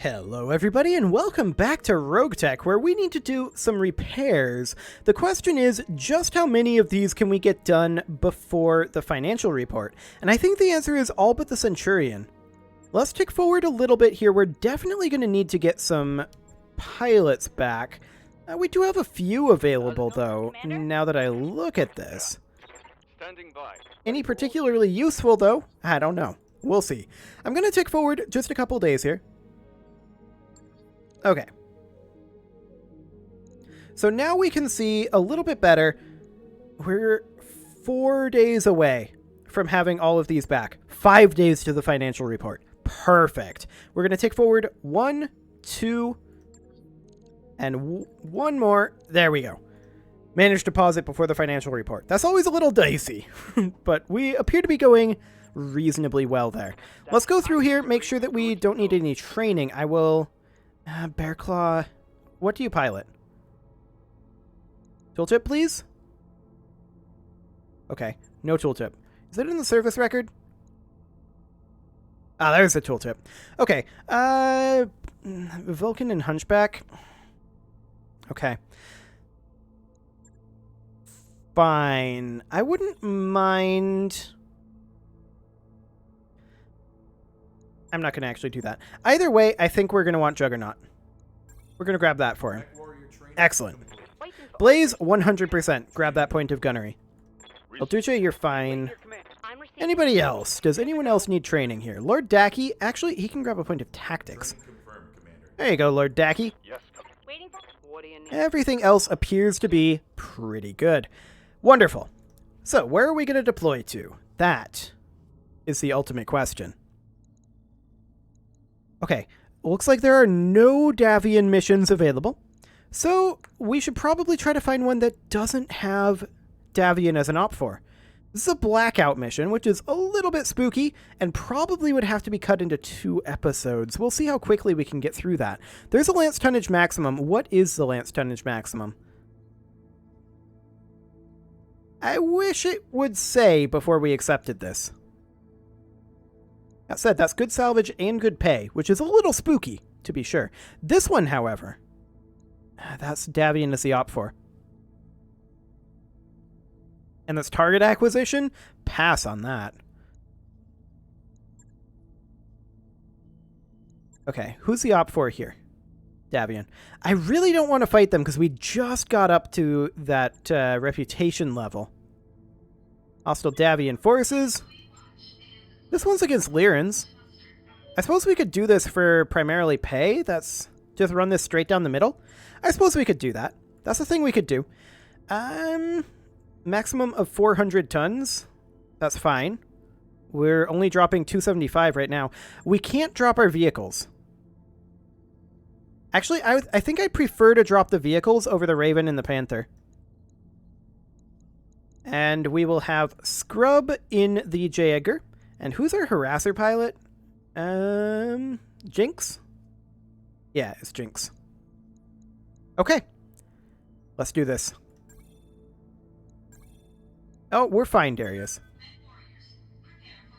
Hello everybody and welcome back to RogueTech, where we need to do some repairs. The question is, just how many of these can we get done before the financial report? And I think the answer is all but the Centurion. Let's tick forward a little bit here. We're definitely going to need to get some pilots back. We do have a few available though, now that I look at this. Standing by. Any particularly useful though? I don't know. We'll see. I'm going to tick forward just a couple days here. Okay. So now we can see a little bit better. We're 4 days away from having all of these back. 5 days to the financial report. Perfect. We're going to take forward 1, 2, and one more. There we go. Managed to pause it before the financial report. That's always a little dicey, but we appear to be going reasonably well there. Let's go through here, make sure that we don't need any training. I will... Bearclaw, what do you pilot? Tooltip, please? Okay, no tooltip. Is it in the service record? Ah, there's the tooltip. Okay, Vulcan and Hunchback. Okay. Fine. I wouldn't mind... I'm not going to actually do that. Either way, I think we're going to want Juggernaut. We're going to grab that for him. Excellent. Blaze, 100%. Grab that point of gunnery. Altuche, you're fine. Anybody else? Does anyone else need training here? Lord Dacky, actually, he can grab a point of tactics. There you go, Lord Dacky. Everything else appears to be pretty good. Wonderful. So, where are we going to deploy to? That is the ultimate question. Okay, looks like there are no Davian missions available, so we should probably try to find one that doesn't have Davian as an op for. This is a blackout mission, which is a little bit spooky, and probably would have to be cut into 2 episodes. We'll see how quickly we can get through that. There's a Lance Tonnage Maximum. What is the Lance Tonnage Maximum? I wish it would say before we accepted this. That said, that's good salvage and good pay, which is a little spooky, to be sure. This one, however, that's Davian as the op for. And that's target acquisition? Pass on that. Okay, who's the op for here? Davian. I really don't want to fight them because we just got up to that reputation level. Hostile Davian forces. This one's against Lyrans. I suppose we could do this for primarily pay. That's just run this straight down the middle. I suppose we could do that. That's the thing we could do. Maximum of 400 tons. That's fine. We're only dropping 275 right now. We can't drop our vehicles. Actually, I think I'd prefer to drop the vehicles over the Raven and the Panther. And we will have Scrub in the Jaeger. And who's our harasser pilot? Jinx? Yeah, it's Jinx. Okay. Let's do this. Oh, we're fine, Darius.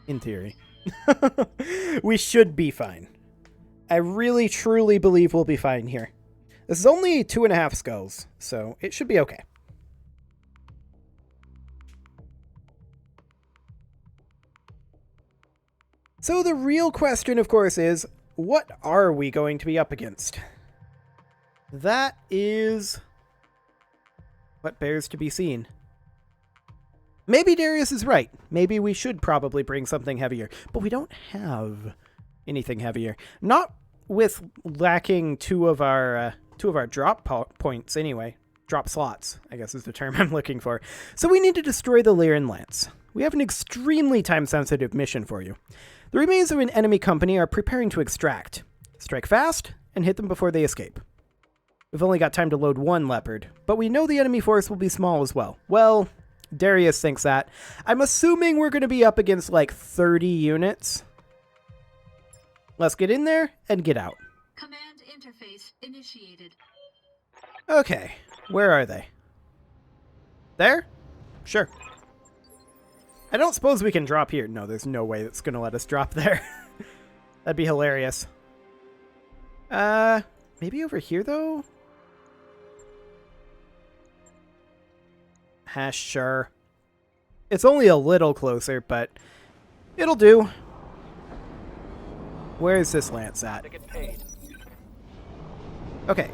In theory. We should be fine. I really, truly believe we'll be fine here. This is only 2.5 skulls, so it should be okay. So the real question, of course, is, what are we going to be up against? That is what bears to be seen. Maybe Darius is right. Maybe we should probably bring something heavier, but we don't have anything heavier. Not with lacking two of our drop points anyway. Drop slots, I guess is the term I'm looking for. So we need to destroy the Lyran Lance. We have an extremely time-sensitive mission for you. The remains of an enemy company are preparing to extract. Strike fast and hit them before they escape. We've only got time to load 1 Leopard, but we know the enemy force will be small as well. Well, Darius thinks that. I'm assuming we're going to be up against like 30 units. Let's get in there and get out. Command interface initiated. Okay, where are they? There? Sure. I don't suppose we can drop here. No, there's no way that's going to let us drop there. That'd be hilarious. Maybe over here, though? Sure. It's only a little closer, but it'll do. Where is this lance at? Okay.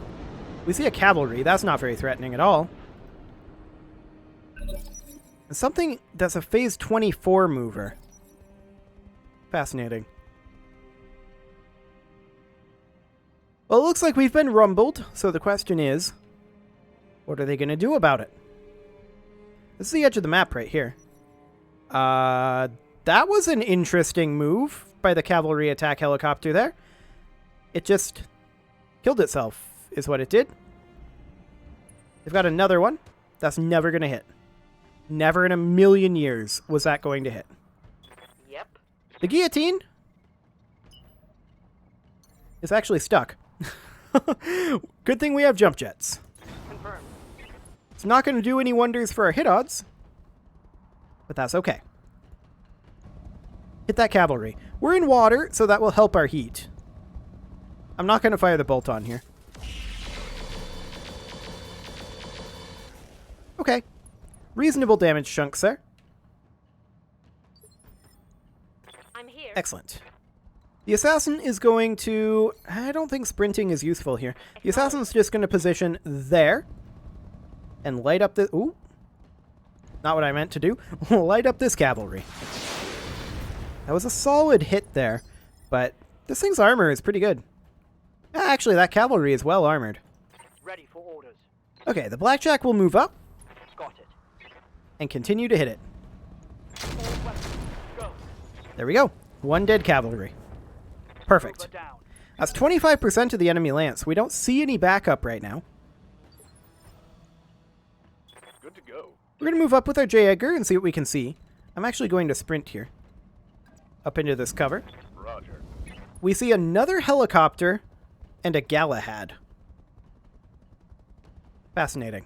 We see a cavalry. That's not very threatening at all. And something that's a phase 24 mover. Fascinating. Well, it looks like we've been rumbled, so the question is, what are they going to do about it? This is the edge of the map right here. That was an interesting move by the cavalry attack helicopter there. It just killed itself, is what it did. They've got another one. That's never going to hit. Never in a million years was that going to hit. Yep. The guillotine is actually stuck. Good thing we have jump jets. Confirmed. It's not going to do any wonders for our hit odds, but that's okay. Hit that cavalry. We're in water, so that will help our heat. I'm not going to fire the bolt on here. Okay. Reasonable damage chunks there. I'm here. Excellent. The assassin is going to... I don't think sprinting is useful here. The assassin's just going to position there. And light up the... Ooh. Not what I meant to do. Light up this cavalry. That was a solid hit there. But this thing's armor is pretty good. Actually, that cavalry is well armored. Ready for orders. Okay, the blackjack will move up. Got it. And continue to hit it. All weapons, go. There we go. One dead cavalry. Perfect. Mover down. That's 25% of the enemy lance. We don't see any backup right now. Good to go. We're going to move up with our J. Edgar and see what we can see. I'm actually going to sprint here. Up into this cover. Roger. We see another helicopter and a Galahad. Fascinating.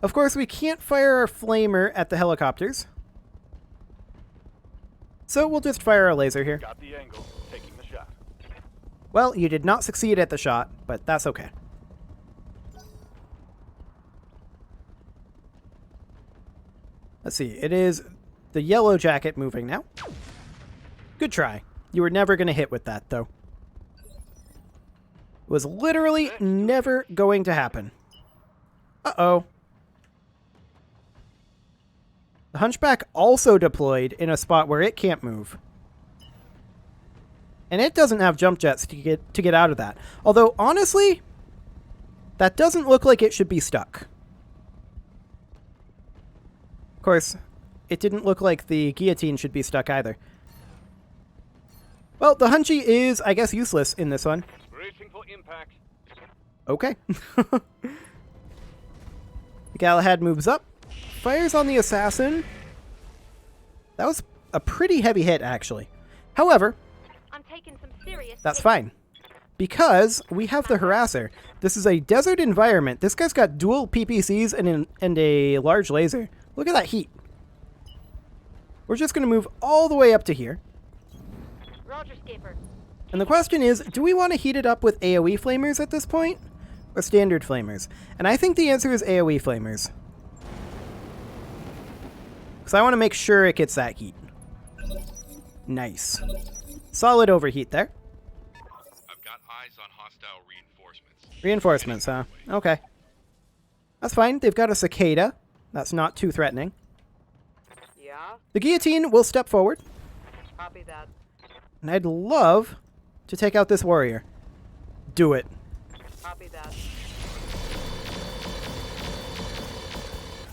Of course, we can't fire our flamer at the helicopters. So we'll just fire our laser here. Got the angle. Taking the shot. Well, you did not succeed at the shot, but that's okay. Let's see. It is the yellow jacket moving now. Good try. You were never going to hit with that, though. It was literally never going to happen. Uh-oh. The Hunchback also deployed in a spot where it can't move. And it doesn't have jump jets to get out of that. Although, honestly, that doesn't look like it should be stuck. Of course, it didn't look like the guillotine should be stuck either. Well, the Hunchy is, I guess, useless in this one. Bracing for impact. Okay. The Galahad moves up. Fires on the assassin. That was a pretty heavy hit, actually. However, I'm taking some serious that's hits. fine. Because we have the Harasser. This is a desert environment. This guy's got dual PPCs and a large laser. Look at that heat. We're just going to move all the way up to here. Roger, Skipper. And the question is, do we want to heat it up with AoE flamers at this point? Or standard flamers? And I think the answer is AoE flamers. Because I want to make sure it gets that heat. Nice. Solid overheat there. I've got eyes on hostile reinforcements. Reinforcements, huh? Okay. That's fine. They've got a cicada. That's not too threatening. Yeah? The guillotine will step forward. Copy that. And I'd love to take out this warrior. Do it. Copy that.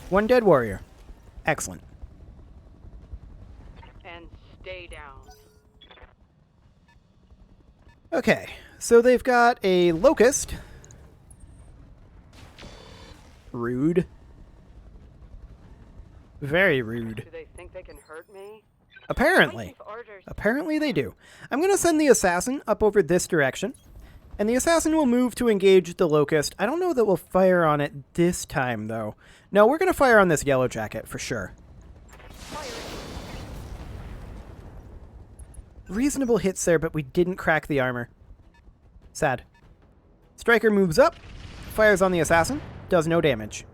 One dead warrior. Excellent. And stay down. Okay, so they've got a locust. Rude. Very rude. Do they think they can hurt me? Apparently. Waiting for orders. Apparently they do. I'm going to send the assassin up over this direction. And the assassin will move to engage the locust. I don't know that we'll fire on it this time, though. No, we're going to fire on this yellow jacket for sure. Reasonable hits there, but we didn't crack the armor. Sad. Striker moves up, fires on the assassin, does no damage.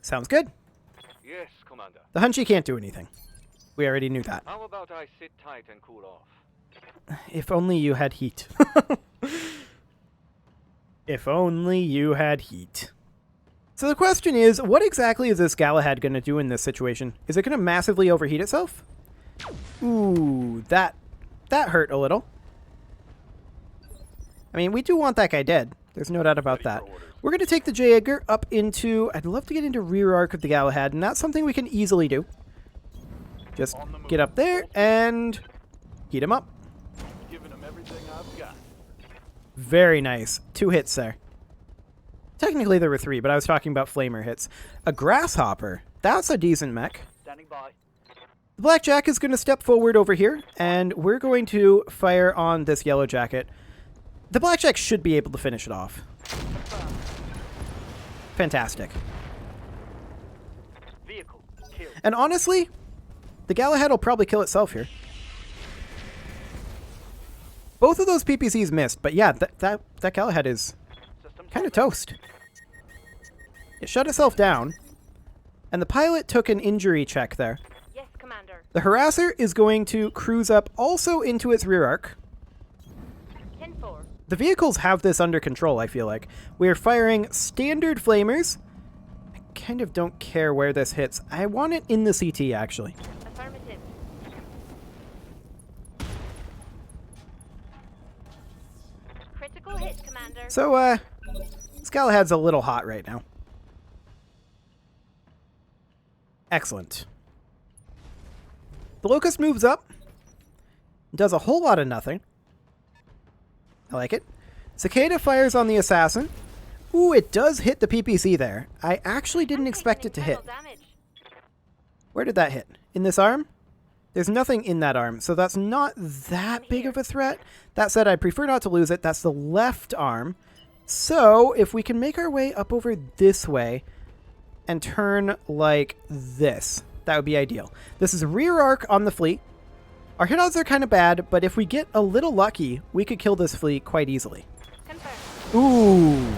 Sounds good. Yes, Commander. The Hunchy can't do anything. We already knew that. How about I sit tight and cool off? If only you had heat. If only you had heat. So the question is, what exactly is this Galahad going to do in this situation? Is it going to massively overheat itself? Ooh, that hurt a little. I mean, we do want that guy dead. There's no doubt about that. We're going to take the J. Edgar up into... I'd love to get into rear arc of the Galahad, and that's something we can easily do. Just get up there and heat him up. Giving him everything I've got. Very nice. 2 hits there. Technically there were 3, but I was talking about flamer hits. A Grasshopper. That's a decent mech. Standing by. The Blackjack is going to step forward over here, and we're going to fire on this Yellow Jacket. The Blackjack should be able to finish it off. Fantastic. Vehicle killed. And honestly, the Galahad will probably kill itself here. Both of those PPCs missed, but yeah, that Galahad is System kind of toast. It shut itself down, and the pilot took an injury check there. Yes, Commander. The Harasser is going to cruise up also into its rear arc. 10-4. The vehicles have this under control, I feel like. We're firing standard flamers. I kind of don't care where this hits. I want it in the CT, actually. Affirmative. Critical hit, Commander. So, this Galahad's a little hot right now. Excellent. The Locust moves up. Does a whole lot of nothing. I like it. Cicada fires on the Assassin. Ooh, it does hit the PPC there. I actually didn't expect it to hit. Where did that hit? In this arm? There's nothing in that arm, so that's not that big of a threat. That said, I prefer not to lose it. That's the left arm. So, if we can make our way up over this way and turn like this, that would be ideal. This is rear arc on the fleet. Our hit odds are kind of bad, but if we get a little lucky, we could kill this fleet quite easily. Confirmed. Ooh,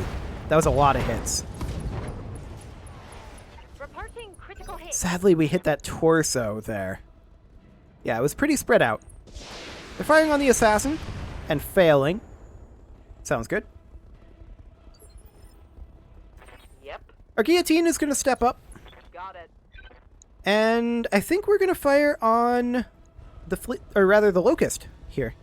that was a lot of hits. Reporting critical hit. Sadly, we hit that torso there. Yeah, it was pretty spread out. They're firing on the Assassin and failing. Sounds good. Yep. Our Guillotine is going to step up, Got it. and I think we're going to fire on the fleet, or rather the Locust here.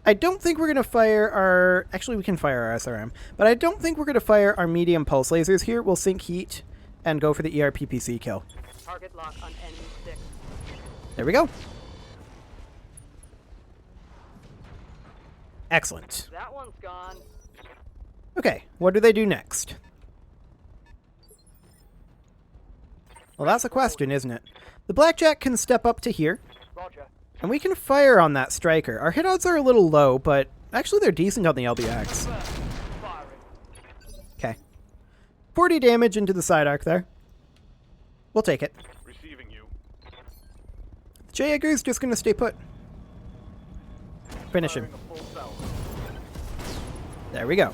I don't think we're going to fire our... Actually, we can fire our SRM, but I don't think we're going to fire our medium pulse lasers here. We'll sink heat and go for the ERPPC kill. Target lock on enemy 6. There we go. Excellent. That one's gone. Okay, what do they do next? Well, that's a question, isn't it? The Blackjack can step up to here, Roger. and we can fire on that Striker. Our hit odds are a little low, but actually they're decent on the LBX. Firing. Okay. 40 damage into the side arc there. We'll take it. Receiving you. J. Edgar's just going to stay put. Finish him. Firing a full cell. There we go.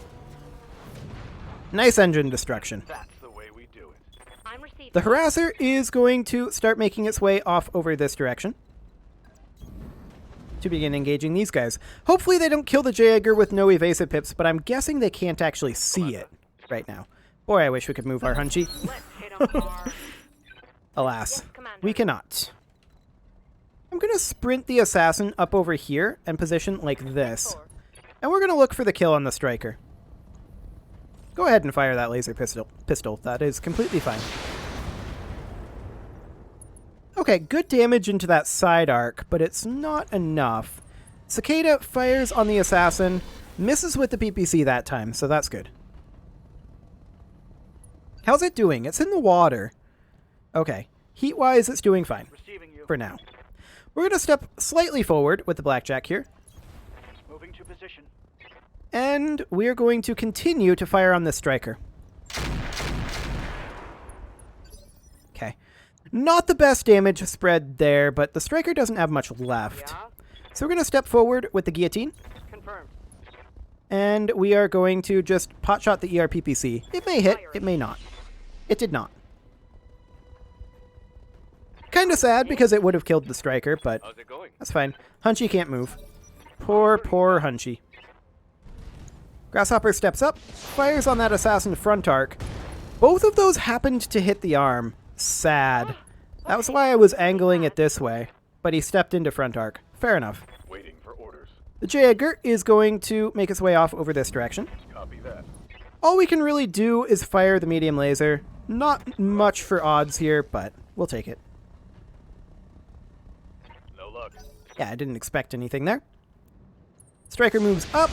Nice engine destruction. That's the way we do it. I'm receiving. The Harasser is going to start making its way off over this direction to begin engaging these guys. Hopefully they don't kill the J. Edgar with no evasive pips, but I'm guessing they can't actually see it right now. Boy, I wish we could move our Hunchy. Let's hit 'em hard. Alas, Yes, Commander. we cannot. I'm going to sprint the Assassin up over here and position like this. 4. And we're going to look for the kill on the Striker. Go ahead and fire that laser pistol. That is completely fine. Okay, good damage into that side arc, but it's not enough. Cicada fires on the Assassin, misses with the PPC that time, so that's good. How's it doing? It's in the water. Okay, heat-wise, it's doing fine Receiving you. for now. We're going to step slightly forward with the Blackjack here. Moving to position. And we're going to continue to fire on this Striker. Okay. Not the best damage spread there, but the Striker doesn't have much left. Yeah. So we're going to step forward with the guillotine, Confirmed. and we are going to just potshot the ERPPC. It may hit, it may not. It did not. Kind of sad because it would have killed the striker, but How's it going? that's fine. Hunchy can't move. Poor, poor Hunchy. Grasshopper steps up, fires on that assassin front arc. Both of those happened to hit the arm. Sad. That was why I was angling it this way, but he stepped into front arc. Fair enough. Waiting for orders. The J. Edgar is going to make its way off over this direction. Copy that. All we can really do is fire the medium laser. Not much for odds here, but we'll take it. No luck. Yeah, I didn't expect anything there. Striker moves up,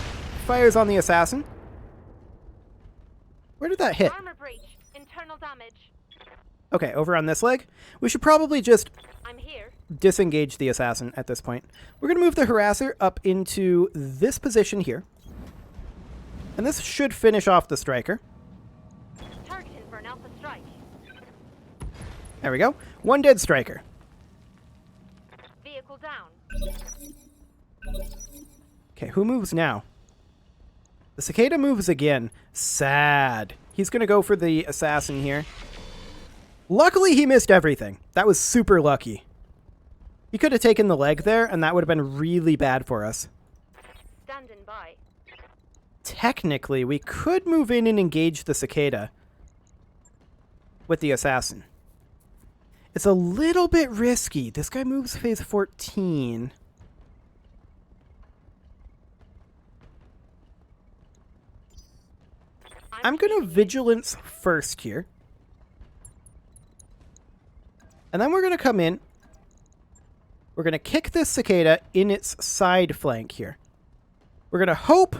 fires on the assassin. Where did that hit? Armor breach. Internal damage. Okay, over on this leg. We should probably just I'm here. disengage the assassin at this point. We're going to move the harasser up into this position here. And this should finish off the striker. Targeting for an alpha strike. There we go. One dead striker. Vehicle down. Okay, who moves now? The cicada moves again. Sad. He's going to go for the assassin here. Luckily, he missed everything. That was super lucky. He could have taken the leg there, and that would have been really bad for us. Standing by. Technically, we could move in and engage the cicada with the assassin. It's a little bit risky. This guy moves phase 14. I'm going to vigilance first here. And then we're going to come in. We're going to kick this cicada in its side flank here. We're going to hope,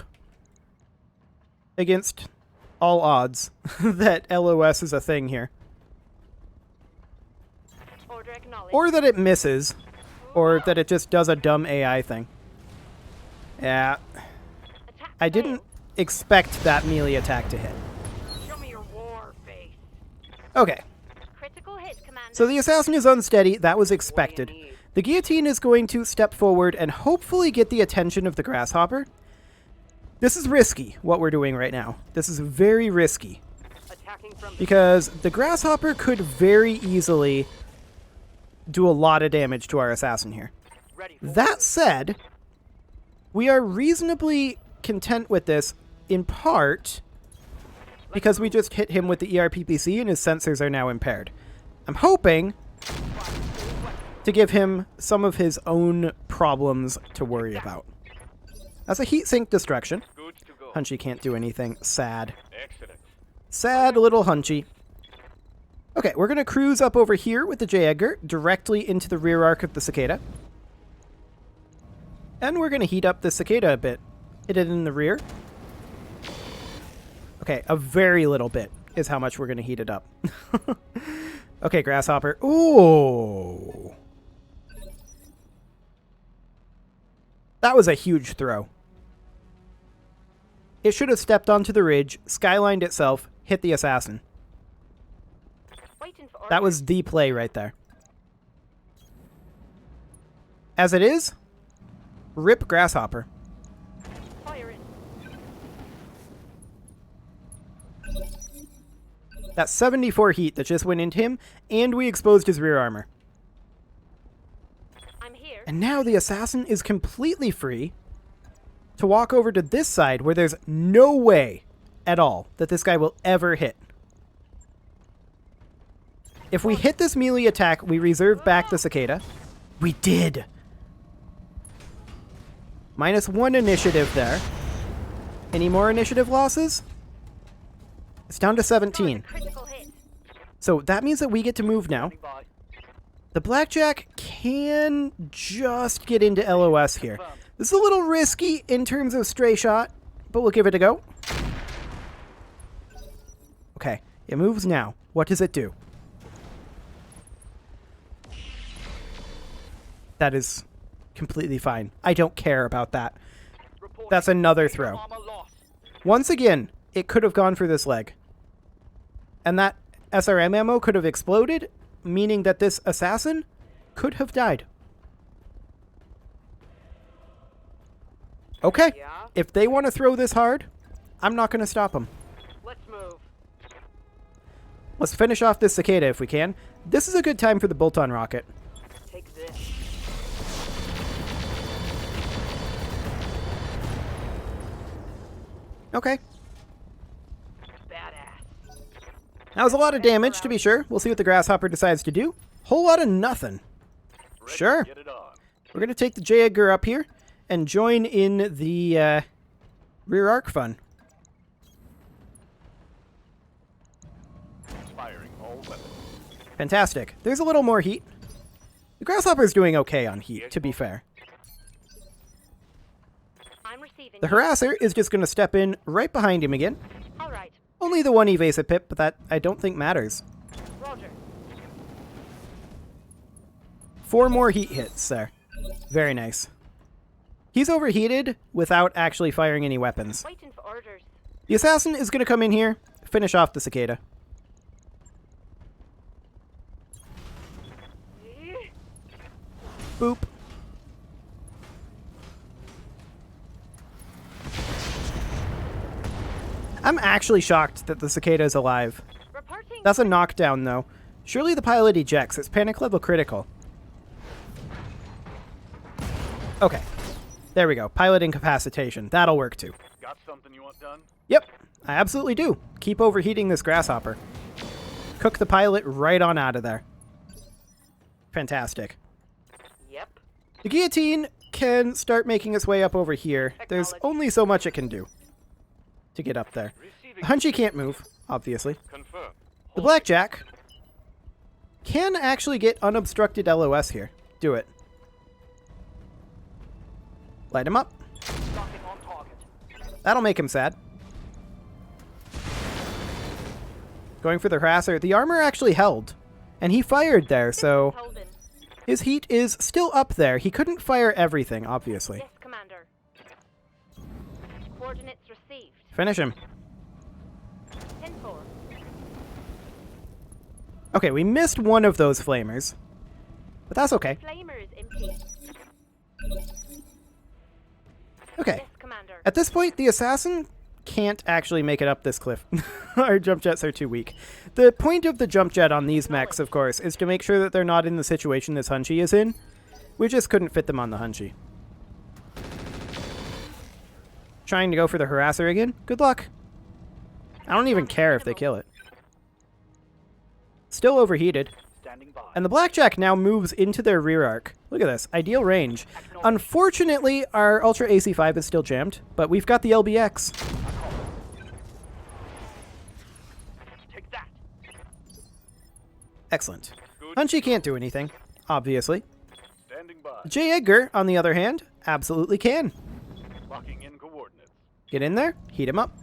against all odds, that LOS is a thing here. Order acknowledged. Or that it misses. Or that it just does a dumb AI thing. Yeah. Attack I didn't expect that melee attack to hit. Show me your war face. Okay. Critical hit, Commander. So the assassin is unsteady. That was expected. The guillotine is going to step forward and hopefully get the attention of the grasshopper. This is risky, what we're doing right now. This is very risky. Attacking from the Because the grasshopper could very easily do a lot of damage to our assassin here. ready for That said, we are reasonably content with this, in part because we just hit him with the ERPPC and his sensors are now impaired. I'm hoping to give him some of his own problems to worry about. That's a heat sink destruction. Good to go. Hunchy can't do anything. Sad. Excellent. Sad little Hunchy. Okay, we're going to cruise up over here with the J. Edgar directly into the rear arc of the cicada. And we're going to heat up the cicada a bit. Hit it in the rear. Okay, a very little bit is how much we're going to heat it up. Okay, grasshopper. Ooh. That was a huge throw. It should have stepped onto the ridge, skylined itself, hit the assassin. Waiting for That orders. was the play right there. As it is, rip grasshopper. Firing. That's 74 heat that just went into him, and we exposed his rear armor. I'm here. And now the assassin is completely free to walk over to this side where there's no way at all that this guy will ever hit. If we hit this melee attack, we reserve back the cicada. We did! -1 initiative there. Any more initiative losses? It's down to 17. Critical hit. So that means that we get to move now. By. The Blackjack can just get into LOS here. This is a little risky in terms of stray shot, but we'll give it a go. Okay, it moves now. What does it do? That is completely fine. I don't care about that. Reporting. That's another Major throw. armor lost. Once again, it could have gone for this leg. And that SRM ammo could have exploded, meaning that this assassin could have died. Okay. Yeah? If they want to throw this hard, I'm not going to stop them. Let's move. Let's finish off this cicada if we can. This is a good time for the bolt-on rocket. Take this. Okay. Badass. That was a lot of damage, to be sure. We'll see what the grasshopper decides to do. Whole lot of nothing. Ready, Sure. Get it on. We're going to take the J. Edgar up here and join in the rear arc fun. Firing all weapons. Fantastic. There's a little more heat. The grasshopper's doing okay on heat, to be fair. I'm receiving. The harasser is just going to step in right behind him again. All right. Only the one evasive pip, but that I don't think matters. Roger. 4 more heat hits there. Very nice. He's overheated without actually firing any weapons. Waiting for orders. The assassin is going to come in here, finish off the cicada. Boop. I'm actually shocked that the cicada is alive. Reporting. That's a knockdown, though. Surely the pilot ejects. It's panic level critical. Okay. There we go. Pilot incapacitation. That'll work, too. Got something you want done? Yep. I absolutely do. Keep overheating this grasshopper. Cook the pilot right on out of there. Fantastic. Yep. The guillotine can start making its way up over here. There's only so much it can do to get up there. Receiving. The Hunchy can't move, obviously. Confirm. The Blackjack can actually get unobstructed LOS here. Do it. Light him up. Locking on target. That'll make him sad. Going for the harasser. The armor actually held. And he fired there, so Holding. his heat is still up there. He couldn't fire everything, obviously. Yes, Commander. Coordinates received. Finish him. 10-4. Okay, we missed one of those flamers. But that's okay. Flamer is empty. Okay. Yes, Commander. At this point, the assassin can't actually make it up this cliff. Our jump jets are too weak. The point of the jump jet on these mechs, of course, is to make sure that they're not in the situation this Hunchy is in. We just couldn't fit them on the Hunchy. Trying to go for the harasser again? Good luck. I don't even care if they kill it. Still overheated. Standing by. And the Blackjack now moves into their rear arc. Look at this. Ideal range. Unfortunately, our Ultra AC5 is still jammed, but we've got the LBX. Take that. Excellent. Good. Hunchy can't do anything, obviously. Standing by. J. Edgar, on the other hand, absolutely can. Locking in coordinates. Get in there, heat him up.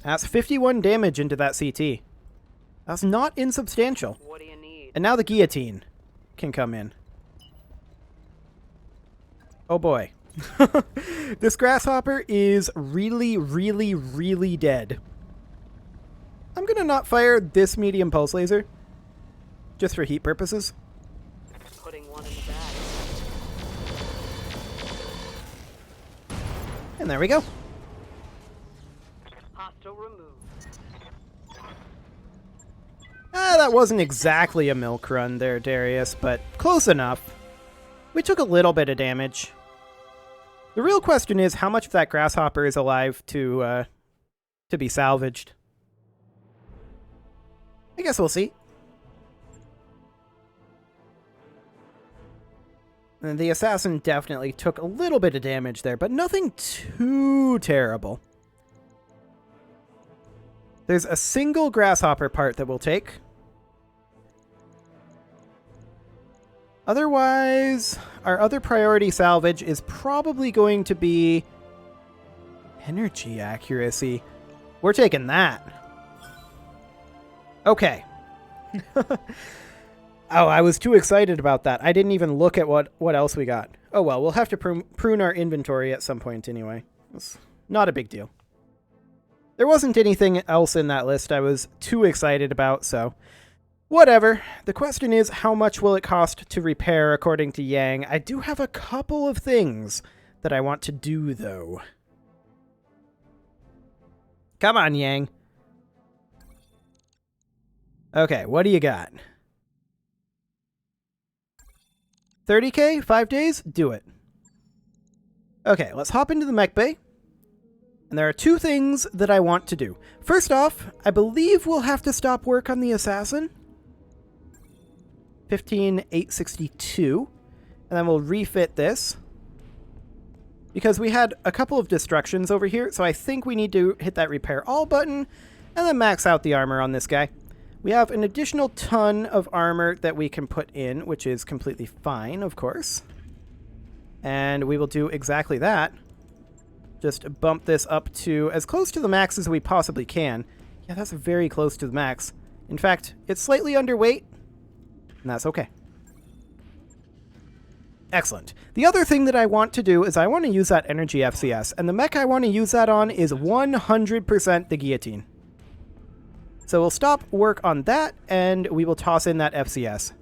That's 51 damage into that CT. That's not insubstantial. What do you need? And now the guillotine can come in. Oh boy. This grasshopper is really, really, really dead. I'm gonna not fire this medium pulse laser. Just for heat purposes. Putting one in the bag. And there we go. Hostile removed. That wasn't exactly a milk run there, Darius, but close enough. We took a little bit of damage. The real question is how much of that grasshopper is alive to be salvaged. I guess we'll see. And the assassin definitely took a little bit of damage there, but nothing too terrible. There's a single grasshopper part that we'll take. Otherwise, our other priority salvage is probably going to be energy accuracy. We're taking that. Okay. Oh, I was too excited about that. I didn't even look at what else we got. Oh well, we'll have to prune our inventory at some point anyway. It's not a big deal. There wasn't anything else in that list I was too excited about, so Whatever. The question is, how much will it cost to repair according to Yang? I do have a couple of things that I want to do, though. Come on, Yang. Okay, what do you got? 30k? 5 days? Do it. Okay, let's hop into the mech bay. And there are two things that I want to do. First off, I believe we'll have to stop work on the assassin. 15,862. And then we'll refit this. Because we had a couple of destructions over here, so I think we need to hit that repair all button and then max out the armor on this guy. We have an additional ton of armor that we can put in, which is completely fine, of course. And we will do exactly that. Just bump this up to as close to the max as we possibly can. Yeah, that's very close to the max. In fact, it's slightly underweight, and that's okay. Excellent. The other thing that I want to do is I want to use that energy FCS, and the mech I want to use that on is 100% the guillotine. So we'll stop work on that, and we will toss in that FCS.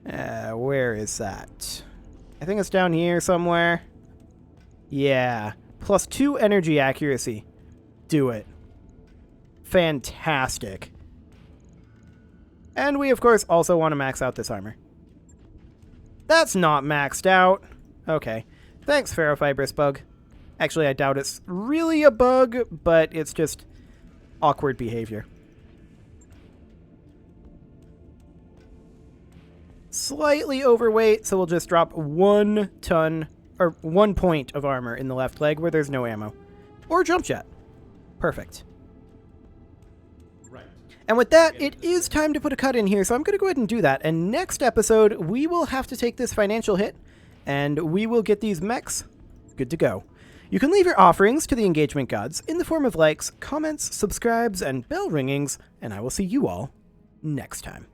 Where is that? I think it's down here somewhere. Yeah. +2 energy accuracy. Do it. Fantastic. And we, of course, also want to max out this armor. That's not maxed out. Okay. Thanks, Ferrofibrous Bug. Actually, I doubt it's really a bug, but it's just awkward behavior. Slightly overweight, so we'll just drop 1 ton, or 1 point of armor in the left leg where there's no ammo. Or jump jet. Perfect. And with that, it is time to put a cut in here, so I'm going to go ahead and do that. And next episode, we will have to take this financial hit, and we will get these mechs good to go. You can leave your offerings to the engagement gods in the form of likes, comments, subscribes, and bell ringings, and I will see you all next time.